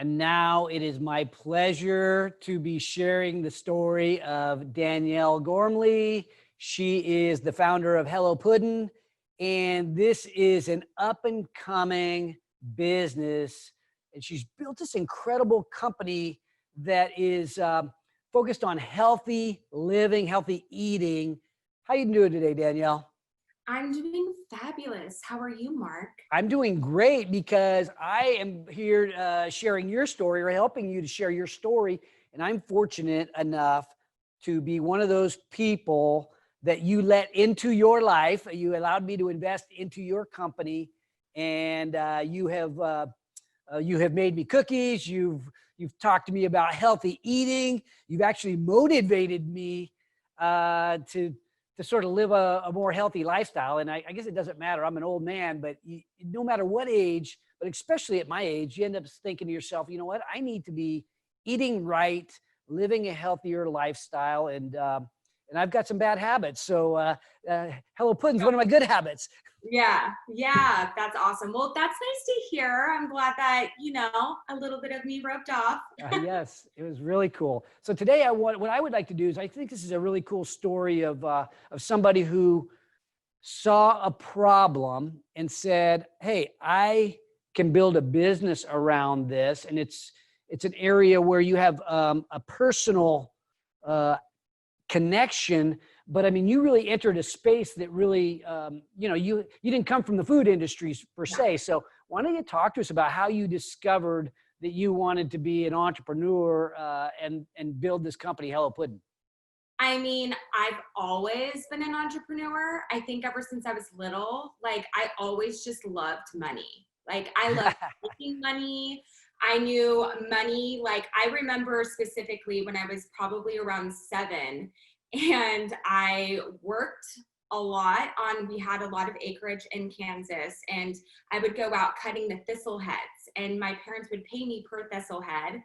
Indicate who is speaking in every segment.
Speaker 1: And now it is my pleasure to be sharing the story of Danielle Gormley. She is the founder of Hello Puddin, and this is an up and coming business. And she's built this incredible company that is focused on healthy living, healthy eating. How you doing today, Danielle?
Speaker 2: I'm doing fabulous. How are you, Mark?
Speaker 1: I'm doing great because I am here sharing your story or helping you to share your story. And I'm fortunate enough to be one of those people that you let into your life. You allowed me to invest into your company, and you have made me cookies. You've talked to me about healthy eating. You've actually motivated me to sort of live a more healthy lifestyle. And I guess it doesn't matter. I'm an old man, but no matter what age, but especially at my age, you end up thinking to yourself, you know what? I need to be eating right, living a healthier lifestyle. And I've got some bad habits. So Hello Puddin's one of my good habits.
Speaker 2: Yeah, that's awesome. Well, that's nice to hear. I'm glad that, a little bit of me rubbed off.
Speaker 1: Yes, it was really cool. So today what I would like to do is I think this is a really cool story of somebody who saw a problem and said, hey, I can build a business around this. And it's an area where you have a personal connection. But I mean, you really entered a space that really, you didn't come from the food industries per se. So why don't you talk to us about how you discovered that you wanted to be an entrepreneur and build this company, Hello Puddin?
Speaker 2: I mean, I've always been an entrepreneur. I think ever since I was little, like I always just loved money. Like I loved making money. I knew money. Like I remember specifically when I was probably around 7 and I worked a lot we had a lot of acreage in Kansas, and I would go out cutting the thistle heads, and my parents would pay me per thistle head.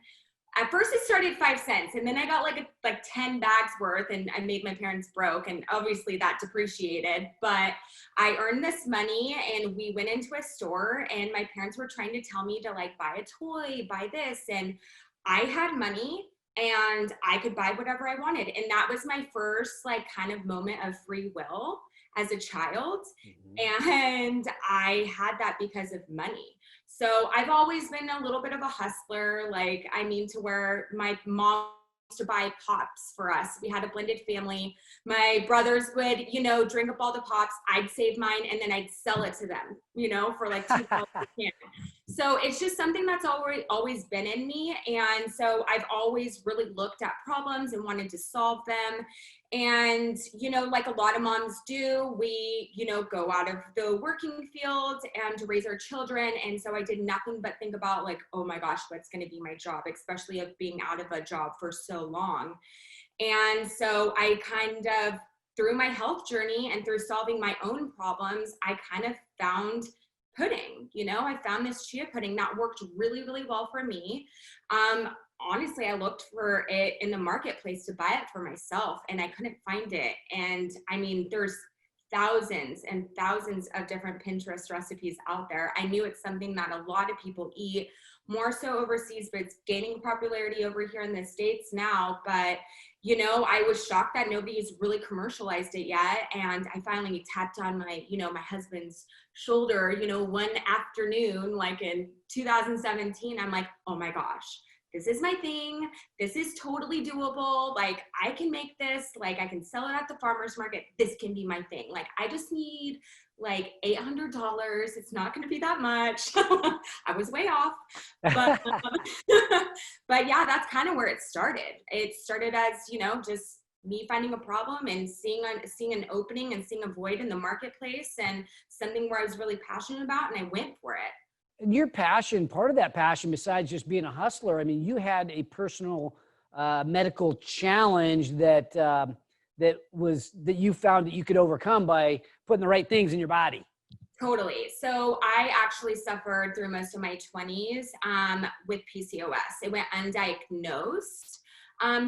Speaker 2: At first it started 5 cents, and then I got like 10 bags worth, and I made my parents broke, and obviously that depreciated. But I earned this money, and we went into a store, and my parents were trying to tell me to like buy a toy, buy this, and I had money and I could buy whatever I wanted. And that was my first like kind of moment of free will as a child. Mm-hmm. And I had that because of money. So I've always been a little bit of a hustler, to where my mom used to buy pops for us. We had a blended family. My brothers would, drink up all the pops. I'd save mine and then I'd sell it to them, for like $2 a can. So it's just something that's always been in me. And so I've always really looked at problems and wanted to solve them. And, like a lot of moms do, we, go out of the working field and to raise our children. And so I did nothing but think about like, oh my gosh, what's going to be my job, especially of being out of a job for so long. And so I kind of, through my health journey and through solving my own problems, I kind of found pudding. I found this chia pudding that worked really, really well for me. Honestly, I looked for it in the marketplace to buy it for myself and I couldn't find it. And I mean, there's thousands and thousands of different Pinterest recipes out there. I knew it's something that a lot of people eat, more so overseas, but it's gaining popularity over here in the States now. But, I was shocked that nobody's really commercialized it yet. And I finally tapped on my, my husband's shoulder, one afternoon, like in 2017, I'm like, oh my gosh, this is my thing. This is totally doable. Like I can make this, like I can sell it at the farmer's market. This can be my thing. Like I just need like $800. It's not going to be that much. I was way off, but, but yeah, that's kind of where it started. It started as, just me finding a problem and seeing an opening and seeing a void in the marketplace and something where I was really passionate about, and I went for it.
Speaker 1: And your passion, part of that passion, besides just being a hustler, I mean, you had a personal medical challenge that you found that you could overcome by putting the right things in your body.
Speaker 2: Totally. So I actually suffered through most of my 20s with PCOS. It went undiagnosed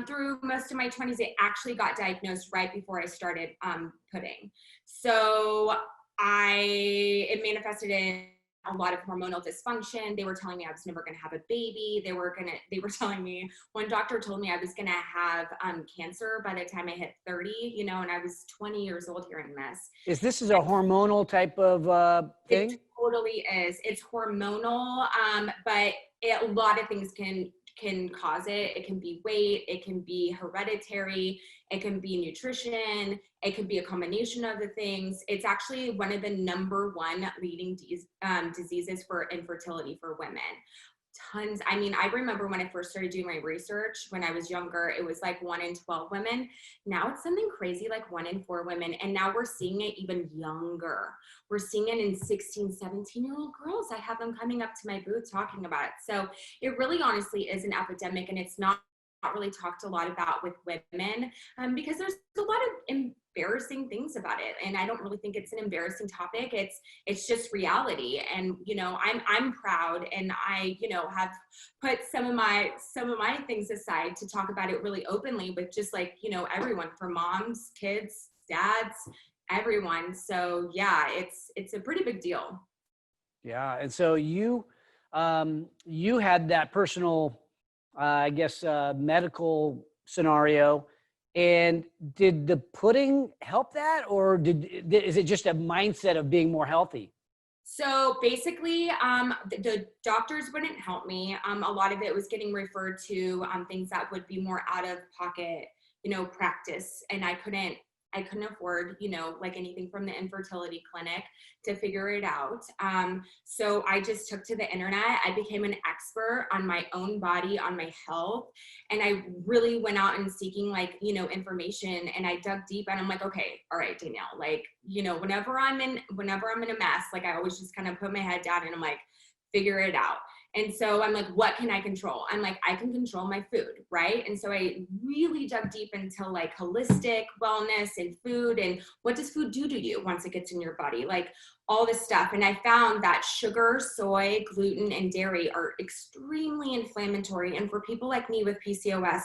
Speaker 2: through most of my 20s. It actually got diagnosed right before I started pudding. So it manifested in a lot of hormonal dysfunction. They were telling me I was never going to have a baby. They were telling me, one doctor told me I was going to have cancer by the time I hit 30, and I was 20 years old hearing this.
Speaker 1: This is a hormonal type of thing?
Speaker 2: It totally is. It's hormonal, but a lot of things can cause it. It can be weight, it can be hereditary, it can be nutrition, it can be a combination of the things. It's actually one of the number one leading diseases for infertility for women. Tons. I mean, I remember when I first started doing my research when I was younger, it was like 1 in 12 women. Now it's something crazy like 1 in 4 women. And now we're seeing it even younger. We're seeing it in 16, 17-year-old girls. I have them coming up to my booth talking about it. So it really honestly is an epidemic, and it's not really talked a lot about with women because there's a lot of embarrassing things about it, and I don't really think it's an embarrassing topic. It's just reality, and I'm proud, and I have put some of my things aside to talk about it really openly with just like everyone, from moms, kids, dads, everyone. So yeah, it's a pretty big deal.
Speaker 1: Yeah, and so you had that personal medical scenario. And did the pudding help that, or is it just a mindset of being more healthy?
Speaker 2: So basically, the doctors wouldn't help me. A lot of it was getting referred to things that would be more out of pocket, practice, and I couldn't afford, like anything from the infertility clinic to figure it out. So I just took to the internet. I became an expert on my own body, on my health. And I really went out and seeking information, and I dug deep, and I'm like, okay, all right, Danielle, whenever I'm in a mess, I always just kind of put my head down and I'm like, figure it out. And so I'm like, what can I control? I'm like, I can control my food, right? And so I really dug deep into holistic wellness and food, and what does food do to you once it gets in your body, all this stuff. And I found that sugar, soy, gluten, and dairy are extremely inflammatory. And for people like me with PCOS,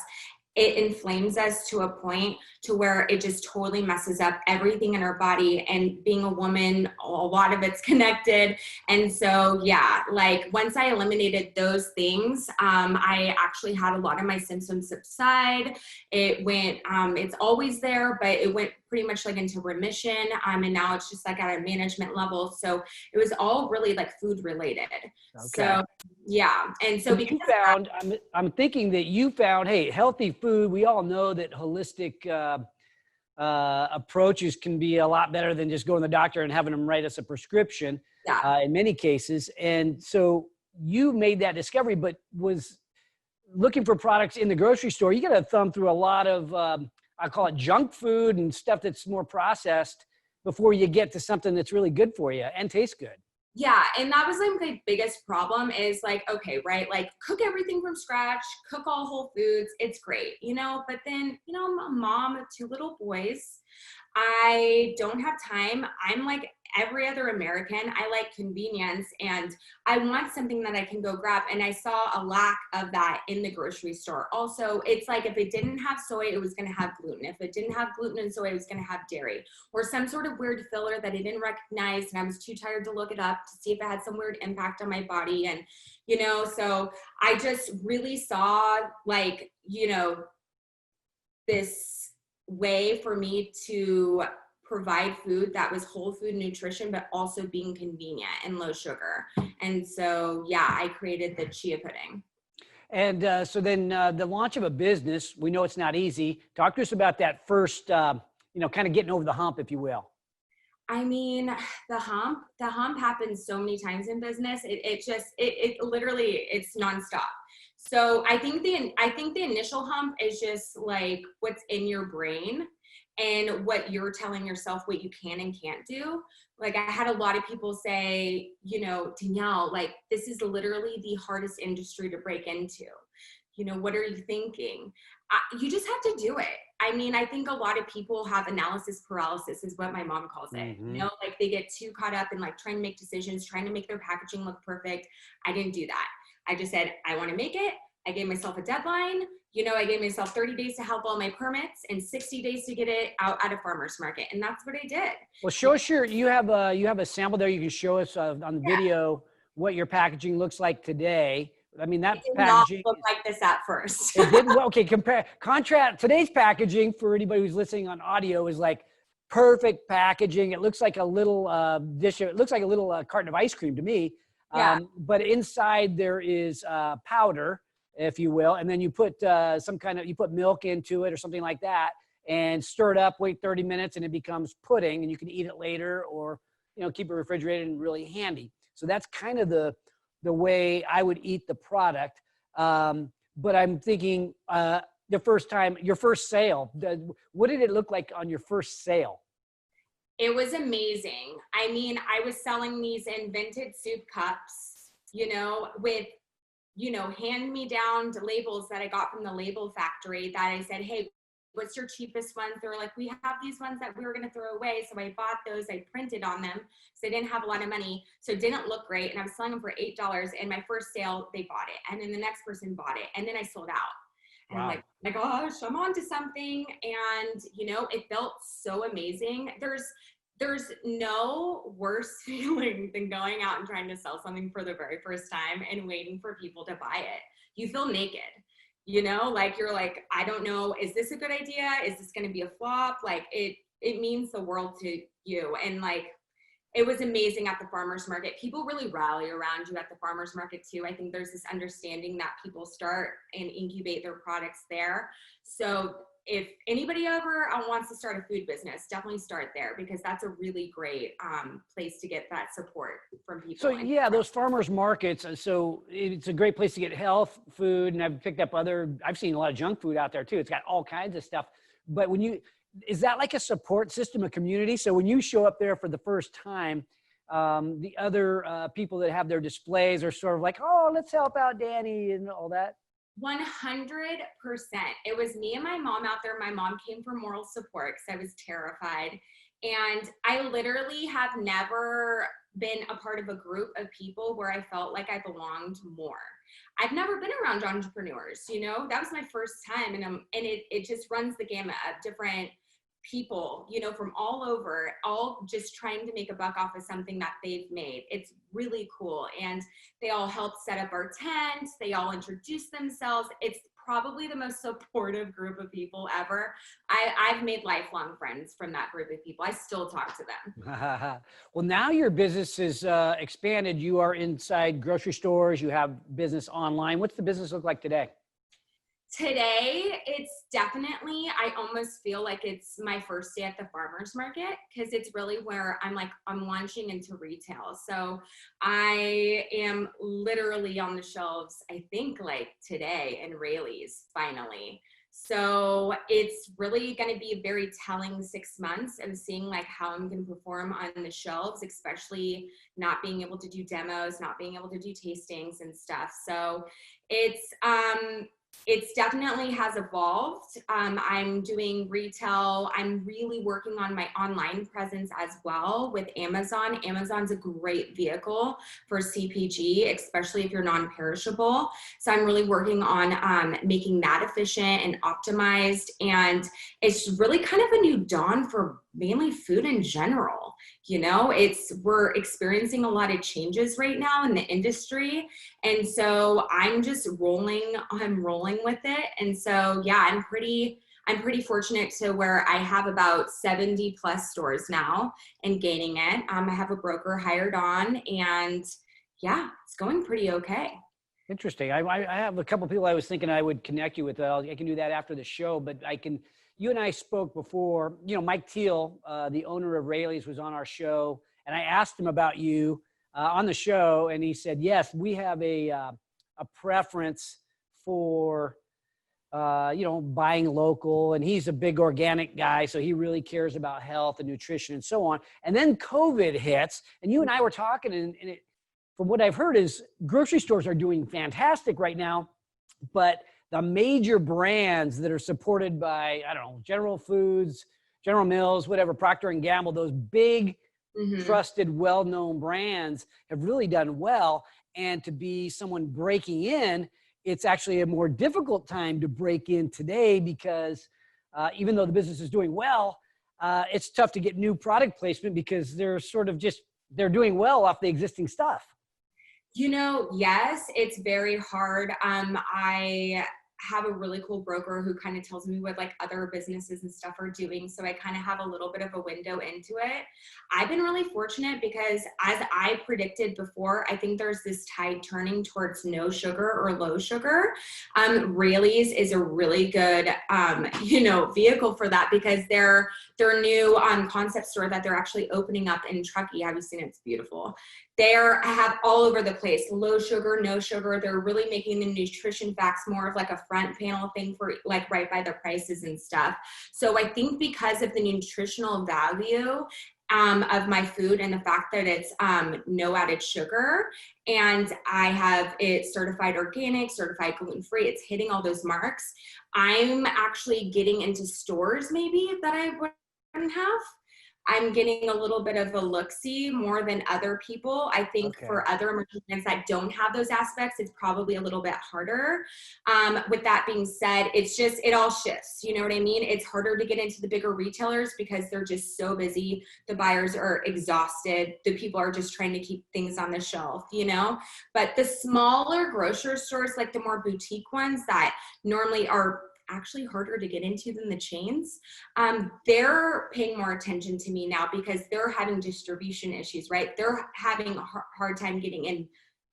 Speaker 2: it inflames us to a point to where it just totally messes up everything in our body. And being a woman, a lot of it's connected. And so, yeah, once I eliminated those things, I actually had a lot of my symptoms subside. It went, it's always there, but it went pretty much into remission. And now it's just at a management level. So it was all really food related. Okay. So yeah. And so because
Speaker 1: you found, I'm thinking that you found, hey, healthy food. We all know that holistic approaches can be a lot better than just going to the doctor and having them write us a prescription.
Speaker 2: Yeah.
Speaker 1: In many cases. And so you made that discovery, but was looking for products in the grocery store. You got to thumb through a lot of, I call it junk food and stuff that's more processed before you get to something that's really good for you and tastes good.
Speaker 2: Yeah. And that was my biggest problem is okay, right? Cook everything from scratch, cook all whole foods. It's great, but then, I'm a mom of 2 little boys. I don't have time. I'm like every other American. I like convenience, and I want something that I can go grab. And I saw a lack of that in the grocery store. Also, it's if it didn't have soy, it was going to have gluten. If it didn't have gluten and soy, it was going to have dairy or some sort of weird filler that I didn't recognize. And I was too tired to look it up to see if it had some weird impact on my body. And, so I just really saw this way for me to provide food that was whole food nutrition, but also being convenient and low sugar. And so, yeah, I created the chia pudding.
Speaker 1: And so then the launch of a business, we know it's not easy. Talk to us about that first, kind of getting over the hump, if you will.
Speaker 2: I mean, the hump happens so many times in business. It literally, it's nonstop. So I think the initial hump is just what's in your brain and what you're telling yourself what you can and can't do. I had a lot of people say, Danielle, this is literally the hardest industry to break into. What are you thinking? You just have to do it. I mean, I think a lot of people have analysis paralysis is what my mom calls it.
Speaker 1: Mm-hmm.
Speaker 2: They get too caught up in trying to make decisions, trying to make their packaging look perfect. I didn't do that. I just said, I want to make it. I gave myself a deadline. You know, I gave myself 30 days to have all my permits and 60 days to get it out at a farmer's market. And that's what I did.
Speaker 1: Well, show us you have a sample there. You can show us on the video what your packaging looks like today. I mean, that
Speaker 2: it did
Speaker 1: packaging
Speaker 2: not look like this at first.
Speaker 1: it didn't. Well, okay, contrast today's packaging for anybody who's listening on audio is like perfect packaging. It looks like a little dish. It looks like a little carton of ice cream to me.
Speaker 2: Yeah.
Speaker 1: But inside there is powder, if you will, and then you put you put milk into it or something like that, and stir it up. Wait 30 minutes, and it becomes pudding, and you can eat it later, or keep it refrigerated and really handy. So that's kind of the way I would eat the product. But I'm thinking your first sale, what did it look like on your first sale?
Speaker 2: It was amazing. I mean, I was selling these in vintage soup cups, with, hand-me-down labels that I got from the label factory that I said, hey, what's your cheapest ones? They were like, we have these ones that we were going to throw away. So I bought those. I printed on them because I didn't have a lot of money. So it didn't look great. And I was selling them for $8. And my first sale, they bought it. And then the next person bought it. And then I sold out. And
Speaker 1: Wow.
Speaker 2: I'm like, my gosh, I'm onto something. And, it felt so amazing. There's no worse feeling than going out and trying to sell something for the very first time and waiting for people to buy it. You feel naked. Like you're like, I don't know, is this a good idea? Is this going to be a flop? Like it means the world to you. And like, it was amazing at the farmer's market. People really rally around you at the farmer's market too. I think there's this understanding that people start and incubate their products there. So if anybody ever wants to start a food business, definitely start there because that's a really great place to get that support from people.
Speaker 1: So yeah, those farmers markets. So it's a great place to get health food, and I've picked up I've seen a lot of junk food out there too. It's got all kinds of stuff. But is that like a support system, a community? So when you show up there for the first time, the other people that have their displays are sort of like, oh, let's help out Dani and all that.
Speaker 2: 100%. It was me and my mom out there. My mom came for moral support because I was terrified. And I literally have never been a part of a group of people where I felt like I belonged more. I've never been around entrepreneurs, that was my first time. And it just runs the gamut of different people, from all over, all just trying to make a buck off of something that they've made. It's really cool. And they all help set up our tent. They all introduce themselves. It's probably the most supportive group of people ever. I've made lifelong friends from that group of people. I still talk to them.
Speaker 1: Well, now your business is expanded. You are inside grocery stores. You have business online. What's the business look like today?
Speaker 2: Today, it's definitely, I almost feel like it's my first day at the farmer's market because it's really where I'm launching into retail. So I am literally on the shelves, I think like today in Rayleigh's finally. So it's really going to be a very telling 6 months of seeing like how I'm going to perform on the shelves, especially not being able to do demos, not being able to do tastings and stuff. So it's definitely has evolved. I'm doing retail. I'm really working on my online presence as well with Amazon. Amazon's a great vehicle for CPG, especially if you're non-perishable. So I'm really working on making that efficient and optimized. And it's really kind of a new dawn for mainly food in general. We're experiencing a lot of changes right now in the industry. And so I'm rolling with it. And so, yeah, I'm pretty fortunate to where I have about 70 plus stores now and gaining it. I have a broker hired on and yeah, it's going pretty okay.
Speaker 1: Interesting. I have a couple of people I was thinking I would connect you with. I can do that after the show, but you and I spoke before, Mike Teal, the owner of Rayleigh's, was on our show, and I asked him about you on the show, and he said, yes, we have a preference for, buying local, and he's a big organic guy, so he really cares about health and nutrition and so on. And then COVID hits, and you and I were talking, and from what I've heard is grocery stores are doing fantastic right now, but the major brands that are supported by, General Foods, General Mills, whatever, Procter & Gamble, those big, trusted, well-known brands have really done well. And to be someone breaking in, it's actually a more difficult time to break in today because even though the business is doing well, it's tough to get new product placement because they're sort of just, they're doing well off the existing stuff.
Speaker 2: You know, yes, it's very hard. I have a really cool broker who kind of tells me what like other businesses and stuff are doing. So I kind of have a little bit of a window into it. I've been really fortunate because as I predicted before, I think there's this tide turning towards no sugar or low sugar. Rayleigh's is a really good, vehicle for that because they're new concept store that they're actually opening up in Truckee. Have you seen it? It's beautiful. I have all over the place, low sugar, no sugar. They're really making the nutrition facts more of like a front panel thing for like right by the prices and stuff. So I think because of the nutritional value of my food and the fact that it's no added sugar and I have it certified organic, certified gluten-free, it's hitting all those marks. I'm actually getting into stores maybe that I wouldn't have. I'm getting a little bit of a look-see more than other people. I think for other emerging brands that don't have those aspects, it's probably a little bit harder. With that being said, it's just, it all shifts. You know what I mean? It's harder to get into the bigger retailers because they're just so busy. The buyers are exhausted. The people are just trying to keep things on the shelf, you know? But the smaller grocery stores, like the more boutique ones that normally are actually harder to get into than the chains, they're paying more attention to me now because they're having distribution issues, right? They're having a hard time getting in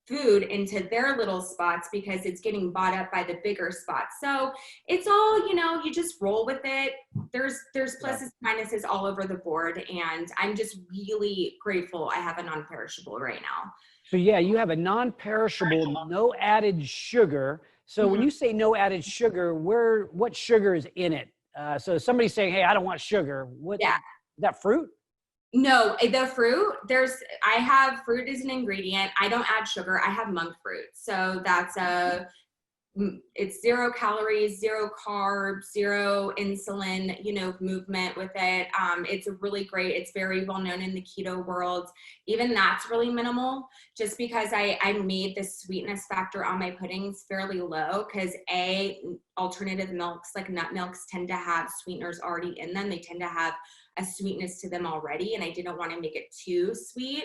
Speaker 2: food into their little spots because it's getting bought up by the bigger spots. So it's all, you just roll with it. There's pluses, minuses all over the board. And I'm just really grateful I have a non-perishable right now.
Speaker 1: So yeah, you have a non-perishable, no added sugar. So when you say no added sugar, what sugar is in it? So somebody's saying, hey, I don't want sugar. Is that fruit?
Speaker 2: No, the fruit, I have fruit as an ingredient. I don't add sugar. I have monk fruit. So it's 0 calories, 0 carbs, 0 insulin, movement with it. It's really great. It's very well known in the keto world. Even that's really minimal just because I made the sweetness factor on my puddings fairly low because alternative milks like nut milks tend to have sweeteners already in them. They tend to have a sweetness to them already, and I didn't want to make it too sweet.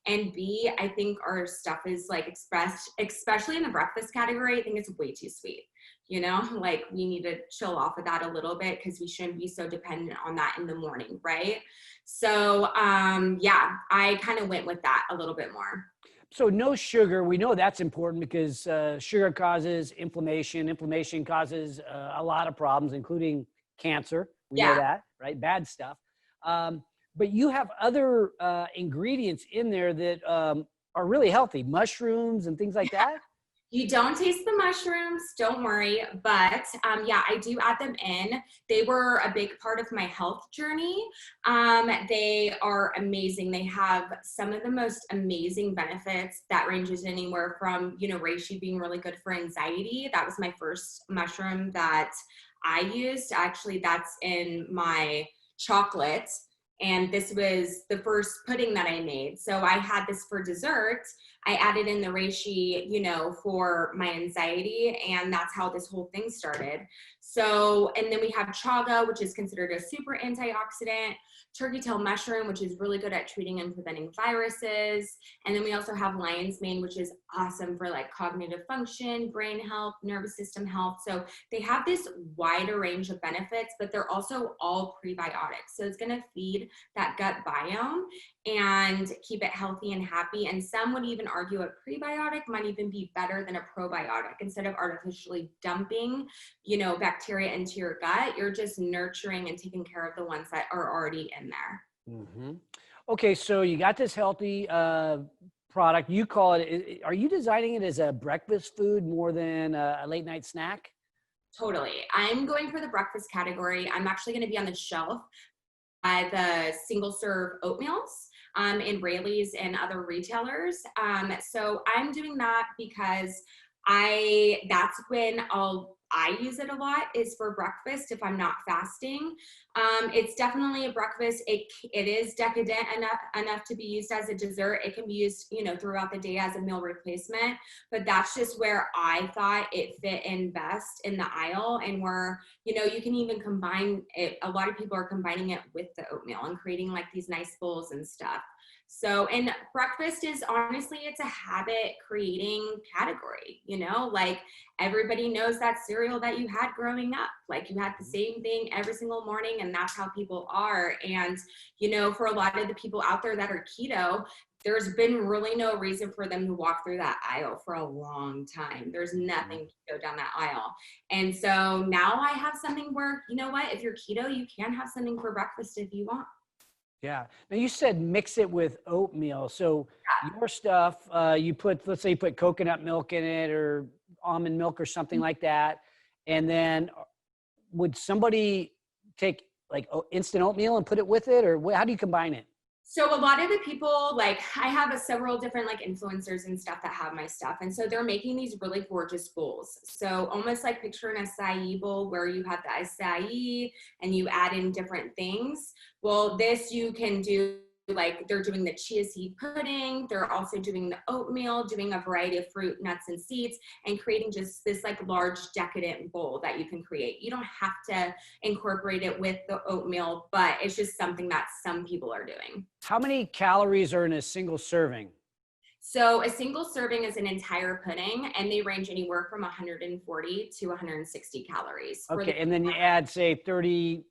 Speaker 2: And B, I think our stuff is like expressed, especially in the breakfast category, I think it's way too sweet. Like we need to chill off of that a little bit because we shouldn't be so dependent on that in the morning, right? So I kind of went with that a little bit more.
Speaker 1: So no sugar, we know that's important because sugar causes inflammation. Inflammation causes a lot of problems, including cancer. We know that, right? Bad stuff. But you have other ingredients in there that are really healthy, mushrooms and things like that.
Speaker 2: You don't taste the mushrooms, don't worry. But I do add them in. They were a big part of my health journey. They are amazing. They have some of the most amazing benefits that ranges anywhere from, reishi being really good for anxiety. That was my first mushroom that I used. Actually, that's in my chocolate. And this was the first pudding that I made. So I had this for dessert. I added in the reishi, for my anxiety. And that's how this whole thing started. So, and then we have chaga, which is considered a super antioxidant. Turkey tail mushroom, which is really good at treating and preventing viruses. And then we also have lion's mane, which is awesome for like cognitive function, brain health, nervous system health. So they have this wider range of benefits, but they're also all prebiotics. So it's going to feed that gut biome and keep it healthy and happy. And some would even argue a prebiotic might even be better than a probiotic. Instead of artificially dumping, bacteria into your gut, you're just nurturing and taking care of the ones that are already in there.
Speaker 1: Mm-hmm. Okay, so you got this healthy product. You call it, are you designing it as a breakfast food more than a late night snack?
Speaker 2: Totally. I'm going for the breakfast category. I'm actually going to be on the shelf by the single serve oatmeals in Rayleigh's and other retailers. So I'm doing that because That's when I use it a lot, is for breakfast if I'm not fasting. It's definitely a breakfast. It is decadent enough to be used as a dessert. It can be used, throughout the day as a meal replacement, but that's just where I thought it fit in best in the aisle, and where, you can even combine it. A lot of people are combining it with the oatmeal and creating like these nice bowls and stuff. So, and breakfast is honestly, it's a habit creating category, like everybody knows that cereal that you had growing up. Like you had the same thing every single morning, and that's how people are. And, for a lot of the people out there that are keto, there's been really no reason for them to walk through that aisle for a long time. There's nothing to go down that aisle. And so now I have something where, you know what, if you're keto, you can have something for breakfast if you want.
Speaker 1: Yeah. Now you said mix it with oatmeal. So your stuff, let's say you put coconut milk in it or almond milk or something like that. And then would somebody take like instant oatmeal and put it with it, or how do you combine it?
Speaker 2: So a lot of the people, like I have several different like influencers and stuff that have my stuff. And so they're making these really gorgeous bowls. So almost like picture an acai bowl where you have the acai and you add in different things. Well, this you can do, like they're doing the chia seed pudding. They're also doing the oatmeal, doing a variety of fruit, nuts, and seeds, and creating just this like large decadent bowl that you can create. You don't have to incorporate it with the oatmeal, but it's just something that some people are doing.
Speaker 1: How many calories are in a single serving?
Speaker 2: So a single serving is an entire pudding, and they range anywhere from 140 to 160 calories.
Speaker 1: Okay, and then you add, say, 30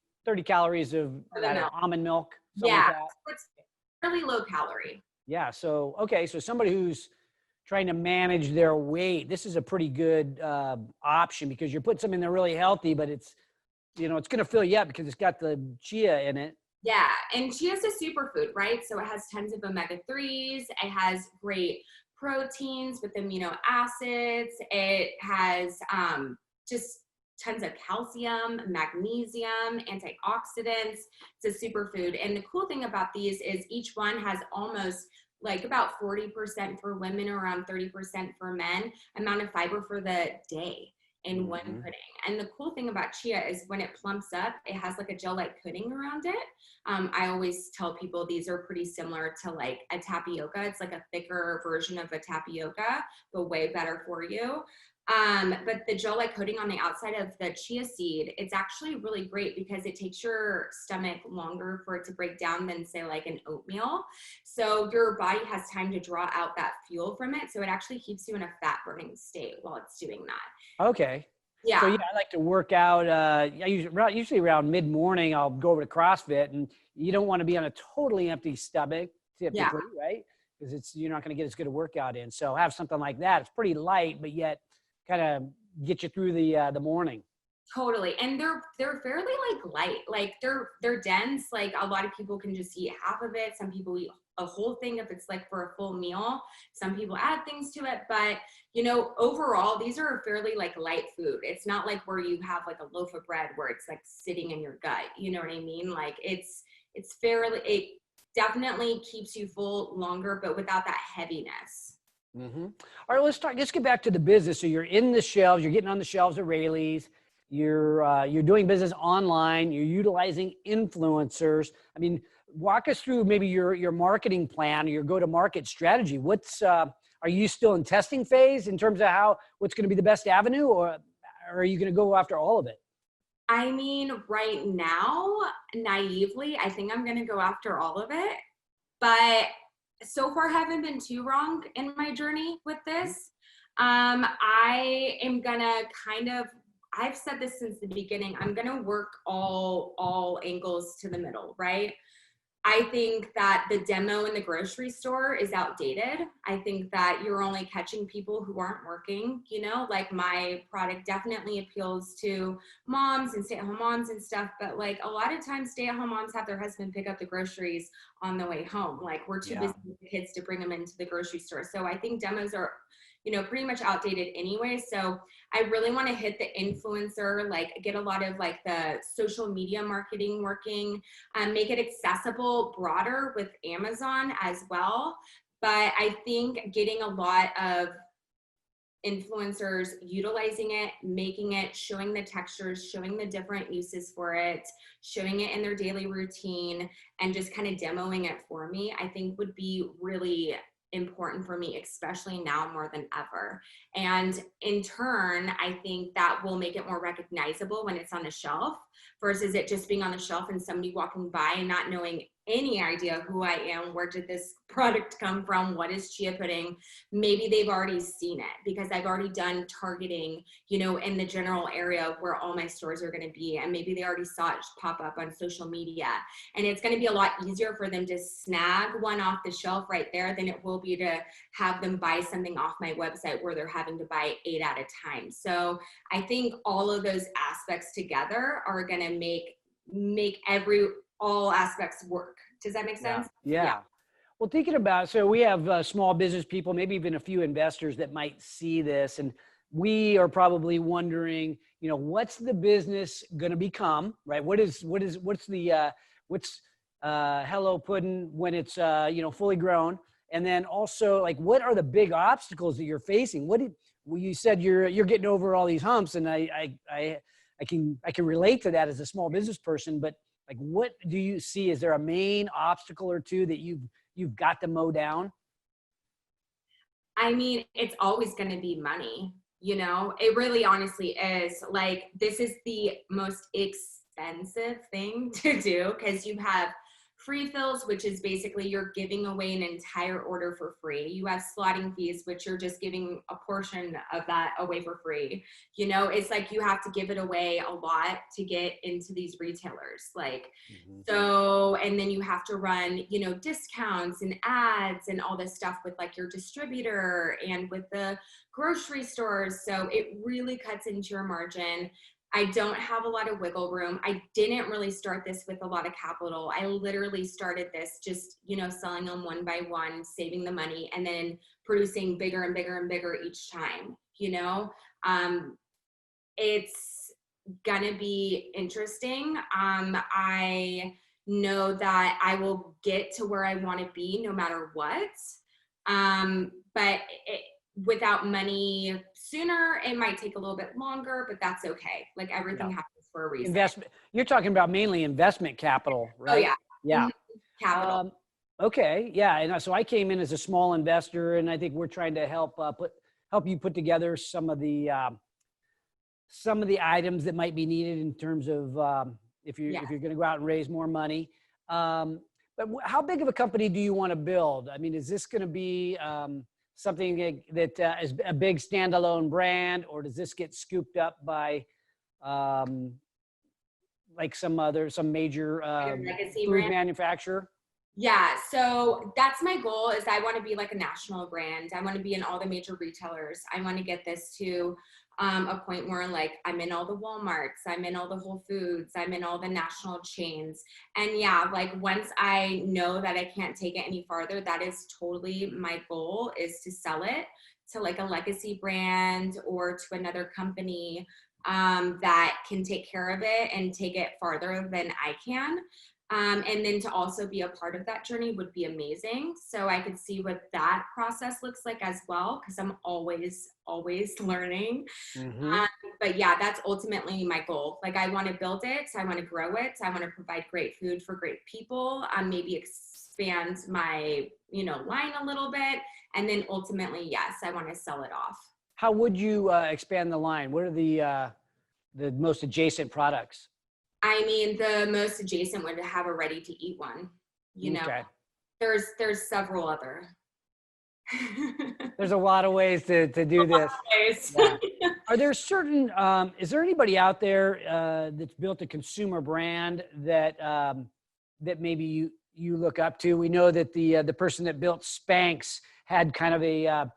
Speaker 1: calories of almond milk.
Speaker 2: Yeah,
Speaker 1: like that.
Speaker 2: It's really low calorie.
Speaker 1: Yeah, so, okay, so somebody who's trying to manage their weight, this is a pretty good option, because you're putting something there really healthy, but it's, it's going to fill you up because it's got the chia in it.
Speaker 2: Yeah, and chia is a superfood, right? So it has tons of omega-3s. It has great proteins with amino acids. It has just tons of calcium, magnesium, antioxidants. It's a superfood. And the cool thing about these is each one has almost like about 40% for women, around 30% for men, amount of fiber for the day in one pudding. And the cool thing about chia is when it plumps up, it has like a gel-like coating around it. I always tell people these are pretty similar to like a tapioca. It's like a thicker version of a tapioca, but way better for you. But the gel-like coating on the outside of the chia seed, it's actually really great because it takes your stomach longer for it to break down than say like an oatmeal. So your body has time to draw out that fuel from it. So it actually keeps you in a fat burning state while it's doing that.
Speaker 1: Okay.
Speaker 2: Yeah.
Speaker 1: So yeah, I like to work out. Usually around mid-morning, I'll go over to CrossFit, and you don't want to be on a totally empty stomach typically, right? Because you're not going to get as good a workout in. So have something like that. It's pretty light, but yet kind of get you through the morning.
Speaker 2: Totally. And they're fairly like light, like they're dense. Like a lot of people can just eat half of it. Some people eat a whole thing if it's like for a full meal. Some people add things to it, but overall, these are a fairly like light food. It's not like where you have like a loaf of bread where it's like sitting in your gut. You know what I mean? Like it definitely keeps you full longer, but without that heaviness.
Speaker 1: Mm-hmm. All right, let's get back to the business. So you're in the shelves, you're getting on the shelves at Rayleigh's. You're doing business online. You're utilizing influencers. I mean, walk us through maybe your marketing plan or your go-to-market strategy. Are you still in testing phase in terms of what's going to be the best avenue, or are you going to go after all of it?
Speaker 2: I mean, right now, naively, I think I'm going to go after all of it, but so far haven't been too wrong in my journey with this. I am going to I've said this since the beginning, I'm going to work all angles to the middle, right? I think that the demo in the grocery store is outdated. I think that you're only catching people who aren't working, like my product definitely appeals to moms and stay-at-home moms and stuff. But like a lot of times stay-at-home moms have their husband pick up the groceries on the way home. Like we're too busy with the kids to bring them into the grocery store. So I think demos are pretty much outdated anyway. So I really want to hit the influencer, like get a lot of like the social media marketing working, make it accessible broader with Amazon as well. But I think getting a lot of influencers utilizing it, making it, showing the textures, showing the different uses for it, showing it in their daily routine, and just kind of demoing it for me, I think would be really important for me, especially now more than ever. And in turn, I think that will make it more recognizable when it's on the shelf versus it just being on the shelf and somebody walking by and not knowing any idea who I am, where did this product come from, what is chia pudding. Maybe they've already seen it because I've already done targeting, you know, in the general area of where all my stores are going to be, and maybe they already saw it pop up on social media, and it's going to be a lot easier for them to snag one off the shelf right there than it will be to have them buy something off my website where they're having to buy 8 at a time. So I think all of those aspects together are going to make all aspects work. Does that make sense?
Speaker 1: Yeah. Well, thinking about, so we have small business people, maybe even a few investors that might see this, and we are probably wondering, you know, what's the business going to become, right? What's Hello Puddin when it's, you know, fully grown? And then also, like, what are the big obstacles that you're facing? Well, you said you're getting over all these humps, and I can relate to that as a small business person, but like, what do you see? Is there a main obstacle or two that you've got to mow down?
Speaker 2: I mean, it's always going to be money. You know, it really honestly is. Like, this is the most expensive thing to do because you have free fills, which is basically you're giving away an entire order for free. You have slotting fees, which you're just giving a portion of that away for free. You know, it's like you have to give it away a lot to get into these retailers. Like, so, and then you have to run, you know, discounts and ads and all this stuff with like your distributor and with the grocery stores. So it really cuts into your margin. I don't have a lot of wiggle room. I didn't really start this with a lot of capital. I literally started this just, you know, selling them one by one, saving the money, and then producing bigger and bigger and bigger each time, you know? It's gonna be interesting. I know that I will get to where I wanna be no matter what. But without money sooner, it might take a little bit longer, but that's okay. Like, everything happens for a reason.
Speaker 1: Investment. You're talking about mainly investment capital, right?
Speaker 2: Oh yeah.
Speaker 1: Yeah.
Speaker 2: Mm-hmm. Capital.
Speaker 1: Okay. Yeah. And so I came in as a small investor, and I think we're trying to help you put together some of the items that might be needed in terms of if you're going to go out and raise more money. But how big of a company do you want to build? I mean, is this going to be something that is a big standalone brand, or does this get scooped up by like some major
Speaker 2: legacy
Speaker 1: food
Speaker 2: brand
Speaker 1: manufacturer?
Speaker 2: Yeah, so that's my goal. Is I want to be like a national brand. I want to be in all the major retailers. I want to get this to a point where, like, I'm in all the Walmarts, I'm in all the Whole Foods, I'm in all the national chains. And yeah, like, once I know that I can't take it any farther, that is totally my goal, is to sell it to like a legacy brand or to another company that can take care of it and take it farther than I can. And then to also be a part of that journey would be amazing. So I could see what that process looks like as well, because I'm always learning. But yeah, that's ultimately my goal. Like, I want to build it. I want to grow it. I want to provide great food for great people. Maybe expand my, line a little bit. And then ultimately, yes, I want to sell it off.
Speaker 1: How would you expand the line? What are the most adjacent products?
Speaker 2: I mean, the most adjacent would have a ready-to-eat one.
Speaker 1: Okay.
Speaker 2: There's several other.
Speaker 1: There's a lot of ways to do this. Yeah. Are there certain? Is there anybody out there that's built a consumer brand that that maybe you look up to? We know that the person that built Spanx had kind of a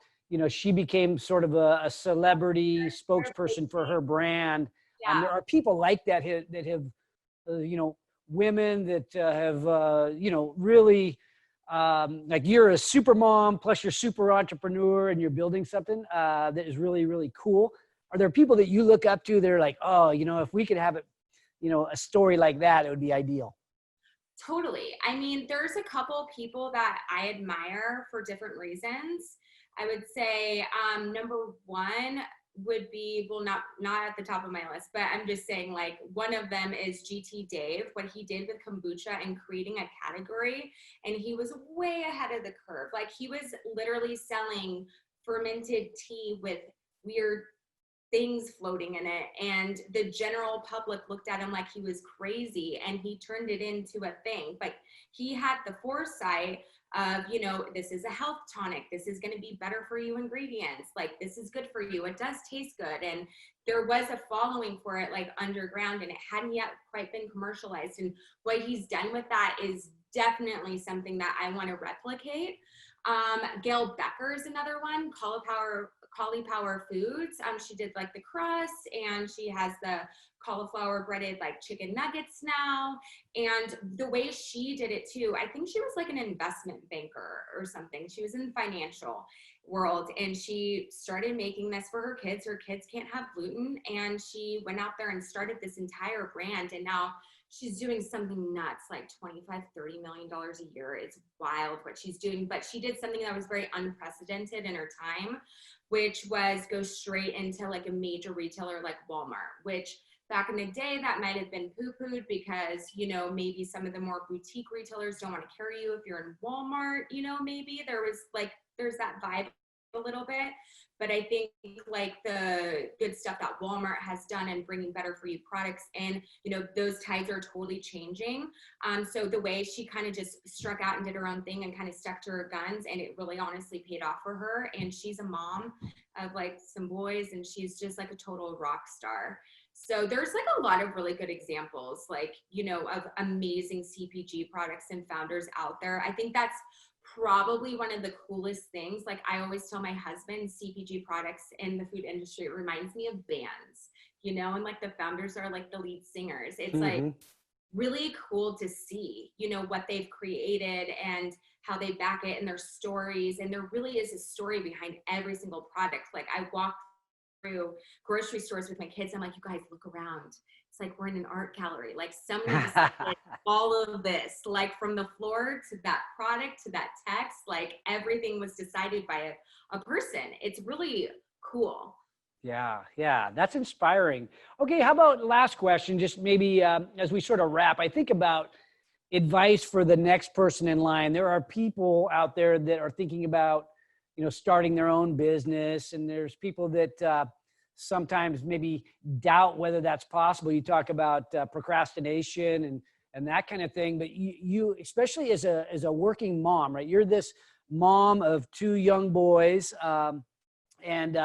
Speaker 1: she became sort of a celebrity spokesperson for her brand.
Speaker 2: Yeah.
Speaker 1: There are people like that have, women that have, really, like, you're a super mom plus you're super entrepreneur and you're building something that is really, really cool. Are there people that you look up to? They're like, oh, if we could have it, a story like that, it would be ideal.
Speaker 2: Totally. I mean, there's a couple people that I admire for different reasons. I would say number one would be, well, not at the top of my list, but I'm just saying, like, one of them is GT Dave, what he did with kombucha and creating a category. And he was way ahead of the curve. Like, he was literally selling fermented tea with weird things floating in it, and the general public looked at him like he was crazy, and he turned it into a thing. But he had the foresight of, you know, this is a health tonic, this is going to be better for you ingredients, like this is good for you, it does taste good. And there was a following for it, like underground, and it hadn't yet quite been commercialized. And what he's done with that is definitely something that I want to replicate. Gail Becker is another one, Cauliflower Foods. She did like the crust, and she has the cauliflower breaded like chicken nuggets now. And the way she did it too, I think she was like an investment banker or something. She was in the financial world, and she started making this for her kids. Her kids can't have gluten, and she went out there and started this entire brand. And now she's doing something nuts, like $25-30 million a year. It's wild what she's doing, but she did something that was very unprecedented in her time, which was go straight into like a major retailer like Walmart, which back in the day that might have been poo-pooed because, you know, maybe some of the more boutique retailers don't want to carry you if you're in Walmart, you know, maybe there's that vibe a little bit. But I think like the good stuff that Walmart has done and bringing better for you products in, you know, those tides are totally changing. So the way she kind of just struck out and did her own thing and kind of stuck to her guns, and it really honestly paid off for her. And she's a mom of like some boys, and she's just like a total rock star. So there's like a lot of really good examples, like, you know, of amazing CPG products and founders out there. I think that's probably one of the coolest things. Like, I always tell my husband, CPG products in the food industry, it reminds me of bands, you know, and like the founders are like the lead singers. It's like really cool to see, you know, what they've created and how they back it and their stories. And there really is a story behind every single product. Like, I walk through grocery stores with my kids. I'm like, you guys look around. It's like we're in an art gallery. Like, somebody decided all of this, like from the floor to that product to that text, like everything was decided by a person. It's really cool.
Speaker 1: Yeah, yeah, that's inspiring. Okay, how about last question, just maybe as we sort of wrap, I think about advice for the next person in line. There are people out there that are thinking about, you know, starting their own business, and there's people that sometimes maybe doubt whether that's possible. You talk about procrastination and that kind of thing, but you especially as a working mom, right? You're this mom of two young boys, and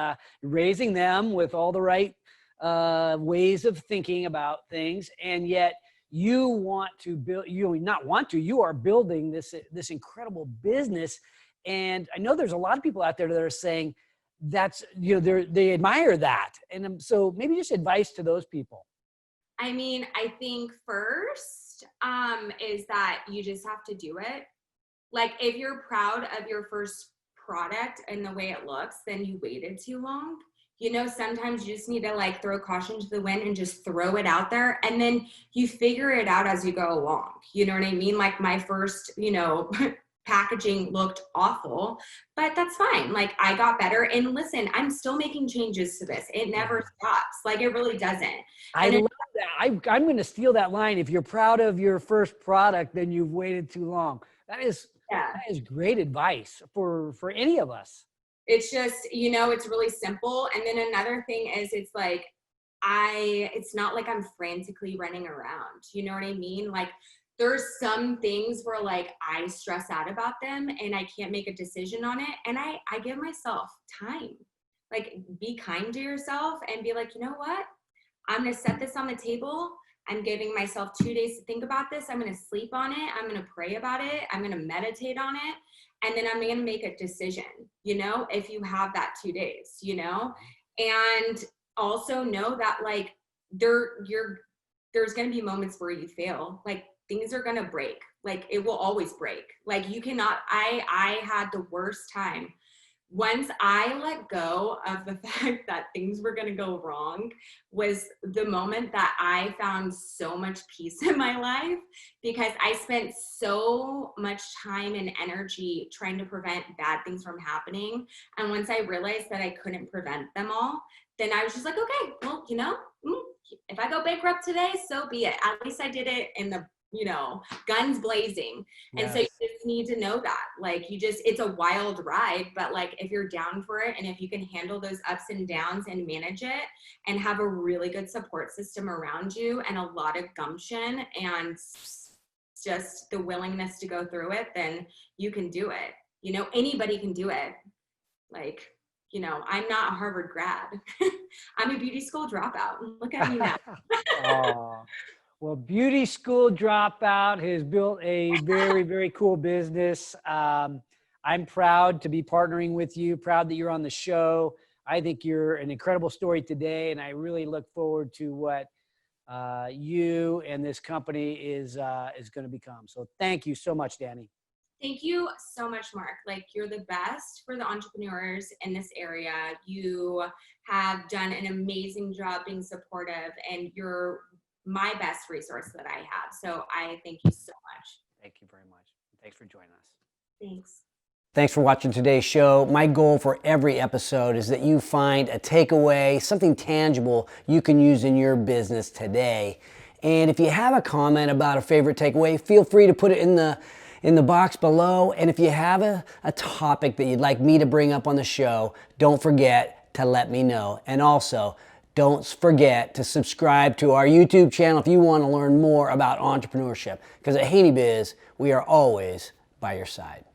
Speaker 1: raising them with all the right ways of thinking about things, and yet you want to build. You are building this incredible business. And I know there's a lot of people out there that are saying that's, you know, they admire that. And so maybe just advice to those people.
Speaker 2: I mean, I think first is that you just have to do it. Like, if you're proud of your first product and the way it looks, then you waited too long. You know, sometimes you just need to like throw caution to the wind and just throw it out there, and then you figure it out as you go along. You know what I mean? Like, my first, you know, packaging looked awful, but that's fine. Like, I got better, and listen, I'm still making changes to this. It never stops. Like, it really doesn't.
Speaker 1: I love that. I'm going to steal that line. If you're proud of your first product, then you've waited too long. That is great advice for any of us.
Speaker 2: It's just, you know, it's really simple. And then another thing is, it's like, it's not like I'm frantically running around. You know what I mean? Like, there's some things where like I stress out about them and I can't make a decision on it. And I give myself time. Like, be kind to yourself and be like, you know what? I'm going to set this on the table. I'm giving myself 2 days to think about this. I'm going to sleep on it. I'm going to pray about it. I'm going to meditate on it. And then I'm going to make a decision, you know, if you have that 2 days, you know, and also know that like there's going to be moments where you fail. Like, things are going to break. Like, it will always break. Like, you cannot, I had the worst time once I let go of the fact that things were going to go wrong was the moment that I found so much peace in my life, because I spent so much time and energy trying to prevent bad things from happening. And once I realized that I couldn't prevent them all, then I was just like, okay, well, if I go bankrupt today, so be it. At least I did it in the, guns blazing. And so you
Speaker 1: Yes.
Speaker 2: just need to know that, like, it's a wild ride, but like, if you're down for it and if you can handle those ups and downs and manage it and have a really good support system around you and a lot of gumption and just the willingness to go through it, then you can do it. Anybody can do it. Like, I'm not a Harvard grad. I'm a beauty school dropout. Look at me now.
Speaker 1: Oh, well, beauty school dropout has built a very, very cool business. I'm proud to be partnering with you, proud that you're on the show. I think you're an incredible story today, and I really look forward to what you and this company is going to become. So thank you so much, Dani.
Speaker 2: Thank you so much, Mark. Like, you're the best for the entrepreneurs in this area. You have done an amazing job being supportive, and you're my best resource that I have. So I thank you so much.
Speaker 1: Thank you very much. Thanks for joining us.
Speaker 2: Thanks.
Speaker 3: Thanks for watching today's show. My goal for every episode is that you find a takeaway, something tangible you can use in your business today. And if you have a comment about a favorite takeaway, feel free to put it in the box below. And if you have a topic that you'd like me to bring up on the show, don't forget to let me know. And also, don't forget to subscribe to our YouTube channel if you want to learn more about entrepreneurship. Because at Haney Biz, we are always by your side.